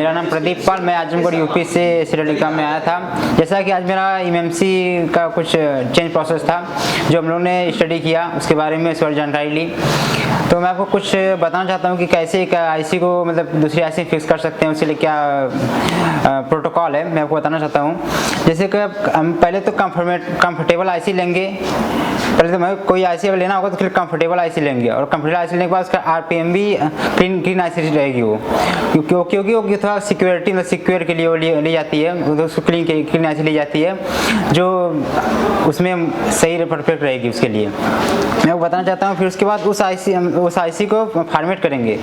मेरा नाम प्रदीप पाल, मैं आजमगढ़ यूपी से टेलीकॉम में आया था। जैसा कि आज मेरा एमएमसी का कुछ चेंज प्रोसेस था जो हम लोगों ने स्टडी किया, उसके बारे में थोड़ी जानकारी ली। तो मैं आपको कुछ बताना चाहता हूँ कि कैसे एक आईसी को मतलब दूसरी आईसी फिक्स कर सकते हैं, उसके लिए क्या प्रोटोकॉल है, मैं आपको बताना चाहता हूँ। जैसे कि हम पहले तो कंफर्टेबल आईसी लेंगे। पहले तो मैं कोई आईसी अगर लेना होगा तो फिर कंफर्टेबल आईसी लेंगे, और कंफर्टेबल आईसी लेने के बाद उसका आरपीएम भी क्लीन आईसी रहेगी वो, क्योंकि वो थोड़ा सिक्योरिटी मतलब सिक्योर के लिए वो ली जाती है, उसको क्लीन आईसी ली जाती है जो उसमें सही परफेक्ट रहेगी। उसके लिए मैं वो बताना चाहता हूँ। फिर उसके बाद उस आईसी को फॉर्मेट करेंगे।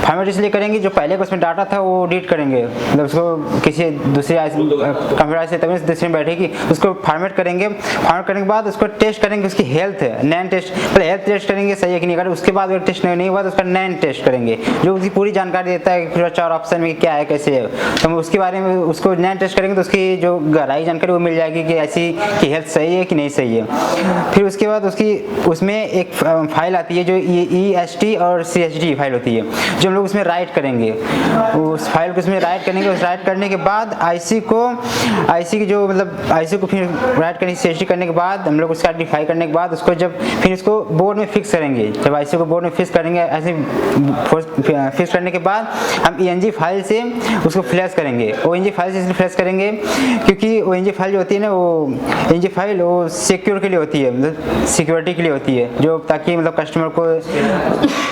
फॉर्मेट इसलिए करेंगे जो पहले उसमें डाटा था वो डिलीट करेंगे, मतलब उसको किसी दूसरी कंप्यूटर आईसी तभी दूसरे में बैठेगी, उसको फॉर्मेट करेंगे। फॉर्मेट करने के बाद उसको टेस्ट करेंगे, उसकी हेल्थ नैन टेस्ट, पहले हेल्थ टेस्ट करेंगे सही है कि नहीं, अगर उसके बाद अगर टेस्ट नहीं हुआ तो उसका नैन टेस्ट करेंगे जो उसकी पूरी जानकारी देता है कि फिर 4 ऑप्शन में क्या है कैसे है। तो हम उसके बारे में उसको नैन टेस्ट करेंगे तो उसकी जो गहराई जानकारी वो मिल जाएगी कि ऐसी की हेल्थ सही है कि नहीं सही है। फिर उसके बाद उसमें एक फाइल आती है जो EST और CSD फाइल होती है जो हम लोग उसमें राइट करेंगे। उस फाइल को उसमें राइट करेंगे। उस राइट करने के बाद आईसी की जो मतलब आईसी को फिर राइट करेंगे, CSD करने के बाद हम लोग उसका डिफाई करने के बाद उसको जब फिर इसको बोर्ड में फिक्स करेंगे। जब आईसी को बोर्ड में फिक्स करेंगे, ऐसे फिक्स करने के बाद हम ENG फाइल से उसको फ्लैश करेंगे। ONG फाइल से इसलिए फ्लैश करेंगे क्योंकि ONG फाइल जो होती है ना, वो ENG फाइल वो सिक्योर के लिए होती है, मतलब सिक्योरिटी के लिए होती है, जो ताकि मतलब कस्टमर को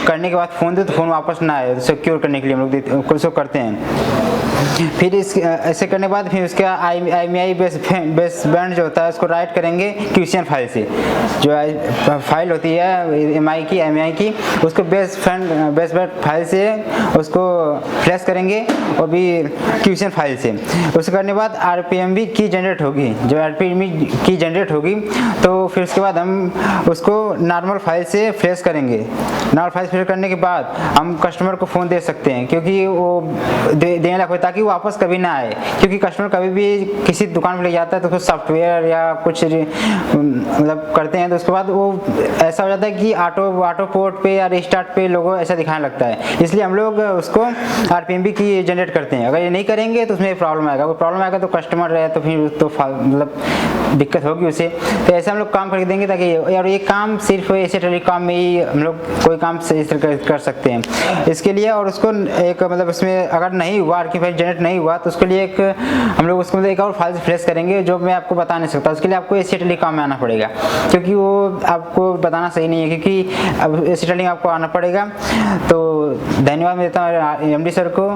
करने के बाद फ़ोन दे तो फ़ोन वापस ना आए, सिक्योर करने के लिए हम लोग उसको करते हैं। फिर ऐसे करने के बाद फिर उसका IMEI बेस बैंड जो होता है उसको राइट करेंगे क्यूशियन फाइल से। जो फाइल होती है IMEI की उसको बेस बैंड फाइल से उसको फ्लैश करेंगे, और भी क्यूशियन फाइल से। उसको करने के बाद RPM भी की जनरेट होगी। जो RPM की जनरेट होगी तो फिर उसके बाद हम उसको नॉर्मल फाइल से फ्लैश करेंगे। नॉर्मल फाइल फ्लैश करने के बाद हम कस्टमर को फ़ोन दे सकते हैं, क्योंकि वो देने लायक हो ताकि वो वापस कभी ना आए। क्योंकि कस्टमर कभी भी किसी दुकान पर ले जाता है तो कुछ सॉफ्टवेयर या कुछ मतलब करते हैं तो उसके बाद वो ऐसा हो जाता है कि ऑटो पोर्ट पे या रिस्टार्ट पे लोगों ऐसा दिखाने लगता है। इसलिए हम लोग उसको RPM की जनरेट करते हैं। अगर ये नहीं करेंगे तो उसमें प्रॉब्लम आएगा। वो प्रॉब्लम आएगा तो कस्टमर रहे तो फिर तो मतलब दिक्कत होगी उसे। तो ऐसे हम लोग काम करके देंगे ताकि यार ये काम सिर्फ ऐसे टेलीकॉम में ही हम लोग कोई काम सही से कर सकते हैं इसके लिए। और उसको एक मतलब उसमें अगर नहीं हुआ RPM फाइल जनरेट नहीं हुआ तो उसके लिए एक हम लोग उसको एक और फाइल फ्लैश करेंगे जो मैं आपको बता नहीं सकता। उसके लिए आपको एसी टेलीकॉम में आना पड़ेगा, क्योंकि वो आपको बताना सही नहीं है, क्योंकि अब एसी टेलीकॉम आपको आना पड़ेगा। तो धन्यवाद देता हूँ MD सर को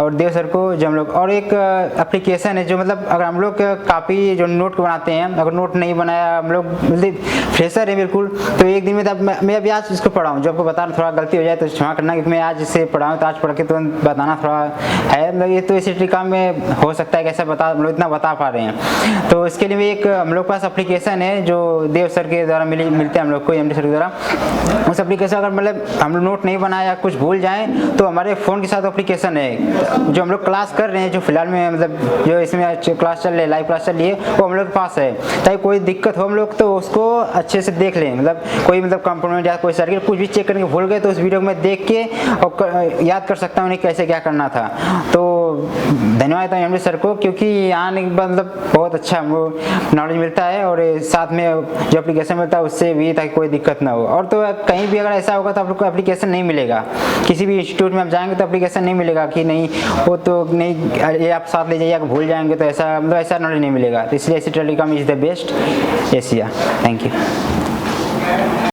और देव सर को। जो हम लोग और एक एप्लीकेशन है जो मतलब अगर हम लोग कापी जो नोट को बनाते हैं, अगर नोट नहीं बनाया हम लोग मतलब फ्रेशर है बिल्कुल, तो एक दिन में तब मैं अभी आज इसको पढ़ाऊँ, जो आपको बताना थोड़ा गलती हो जाए तो क्षमा करना, क्योंकि मैं आज इसे पढ़ाऊँ तो आज पढ़ के तो बताना थोड़ा है मतलब ये तो इसी टेलीकॉम में हो सकता है कैसा हम लोग इतना बता पा रहे हैं। तो इसके लिए भी एक हम लोग पास एप्लीकेशन है जो देव सर के द्वारा मिलते हैं हम लोग को, MD सर के द्वारा। उस एप्लीकेशन अगर मतलब हम लोग नोट नहीं बनाया कुछ भूल जाएं तो हमारे फ़ोन के साथ एप्लीकेशन है जो हम लोग क्लास कर रहे हैं, जो फिलहाल में मतलब जो इसमें क्लास चल रही है, लाइव क्लास चल रही है, वो हम लोग के पास है। ताकि कोई दिक्कत हो हम लोग तो उसको अच्छे से देख लें, मतलब कोई मतलब कंपोनेंट या कोई सर्किट कुछ भी चेक करके भूल गए तो उस वीडियो में देख के और याद कर सकता हूँ उन्हें कैसे क्या करना था। तो धन्यवाद MD सर को, क्योंकि यहाँ आने के बाद मतलब बहुत अच्छा हमको नॉलेज मिलता है, और साथ में जो एप्लीकेशन मिलता है उससे भी ताकि कोई दिक्कत ना हो। और तो कहीं भी अगर ऐसा होगा तो आप लोग को एप्लीकेशन नहीं मिलेगा, किसी भी इंस्टीट्यूट में आप जाएंगे तो एप्लीकेशन नहीं मिलेगा कि नहीं वो तो नहीं ये आप साथ ले जाइए, भूल जाएंगे तो ऐसा मतलब ऐसा नॉलेज नहीं मिलेगा। तो इसलिए AC telecom is the best Asia. Thank you.